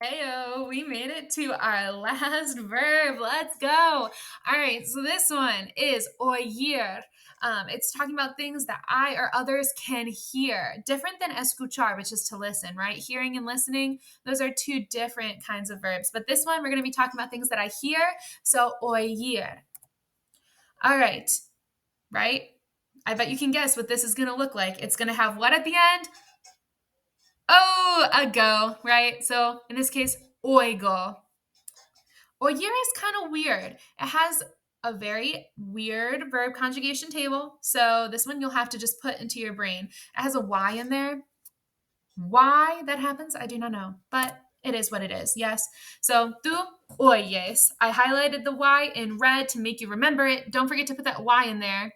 Heyo, we made it to our last verb. Let's go. All right, so this one is oír. It's talking about things that I or others can hear. Different than escuchar, which is to listen, right? Hearing and listening, those are two different kinds of verbs. But this one, we're going to be talking about things that I hear. So oír. All right? I bet you can guess what this is going to look like. It's going to have what at the end? Oh, a go, right? So in this case, oigo. Oír is kind of weird. It has a very weird verb conjugation table. So this one you'll have to just put into your brain. It has a Y in there. Why that happens, I do not know, but it is what it is. Yes. So tú oyes. I highlighted the Y in red to make you remember it. Don't forget to put that Y in there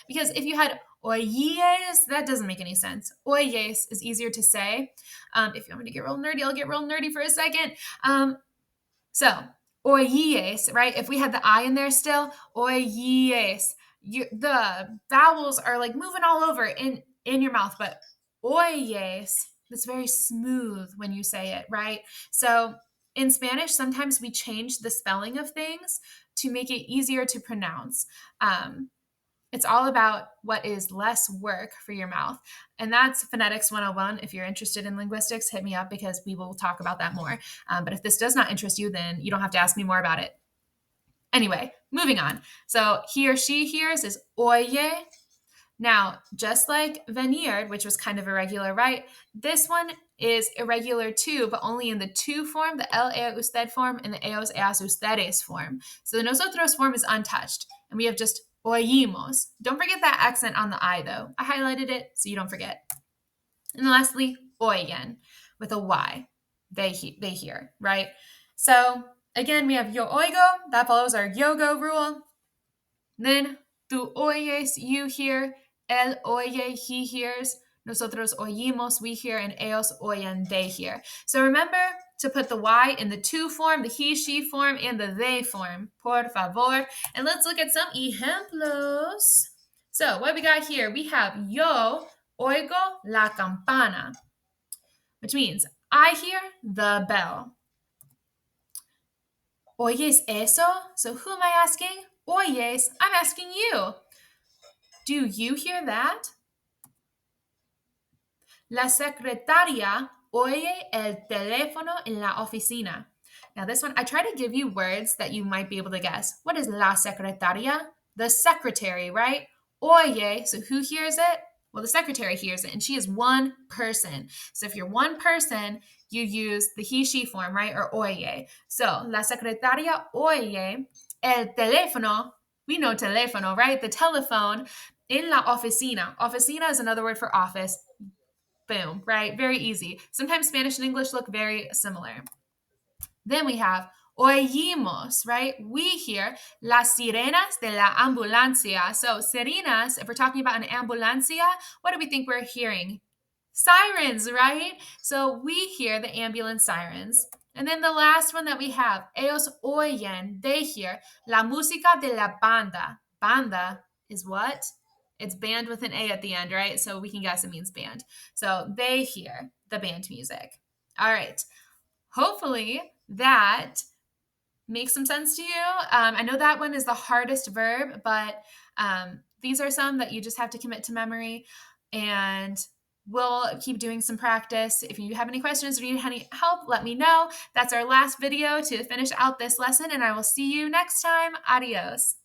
because if you had oyes, that doesn't make any sense. Oyes is easier to say. If you want me to get real nerdy, I'll get real nerdy for a second. So, oyes, right? If we had the I in there still, oyes, the vowels are like moving all over in your mouth, but oyes, it's very smooth when you say it, right? So, in Spanish, sometimes we change the spelling of things to make it easier to pronounce. It's all about what is less work for your mouth. And that's Phonetics 101. If you're interested in linguistics, hit me up because we will talk about that more. But if this does not interest you, then you don't have to ask me more about it. Anyway, moving on. So he or she hears is oye. Now, just like venir, which was kind of irregular, right? This one is irregular too, but only in the tú form, the el, ea, usted form, and the eos, eas, ustedes form. So the nosotros form is untouched, and we have just oímos. Don't forget that accent on the I, though. I highlighted it so you don't forget. And lastly, oyen, with a Y. They hear, right? So again, we have yo oigo. That follows our yogo rule. Then tú oyes, you hear. Él oye, he hears. Nosotros oímos, we hear. And ellos oyen, they hear. So remember to put the Y in the tú form, the he, she form, and the they form. Por favor. And let's look at some ejemplos. So what we got here, we have yo oigo la campana, which means I hear the bell. ¿Oyes eso? So who am I asking? Oyes, I'm asking you. Do you hear that? La secretaria oye el teléfono en la oficina. Now this one, I try to give you words that you might be able to guess. What is la secretaria? The secretary, right? Oye, so who hears it? Well, the secretary hears it, and she is one person. So if you're one person, you use the he, she form, right? Or oye. So, la secretaria oye el teléfono. We know teléfono, right? The telephone en la oficina. Oficina is another word for office. Boom, right? Very easy. Sometimes Spanish and English look very similar. Then we have oímos, right? We hear las sirenas de la ambulancia. So, sirenas, if we're talking about an ambulancia, what do we think we're hearing? Sirens, right? So, we hear the ambulance sirens. And then the last one that we have, ellos oyen, they hear la música de la banda. Banda is what? It's band with an A at the end, right? So we can guess it means band. So they hear the band music. All right. Hopefully that makes some sense to you. I know that one is the hardest verb, but these are some that you just have to commit to memory. And we'll keep doing some practice. If you have any questions or need any help, let me know. That's our last video to finish out this lesson, and I will see you next time. Adios.